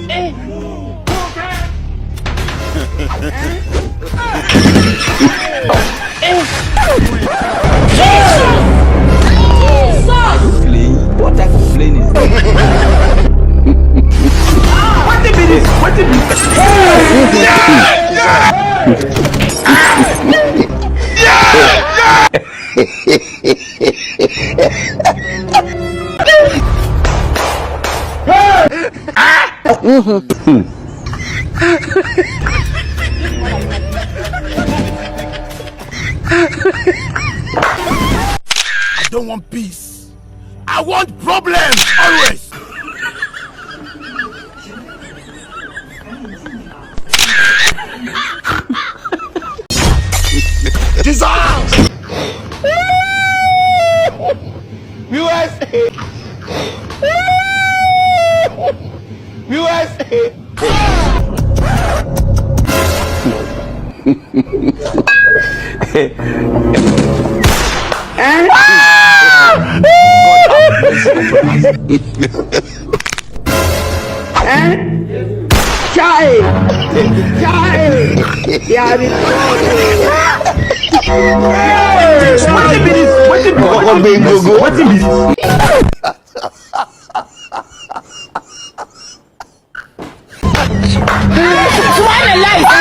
What type of plane is this? What the be this? What the be I don't want peace. I want problems always. Dissolve. USA. USA. Chai! Yeah, what the be this? What the be this? What the be this? What a life!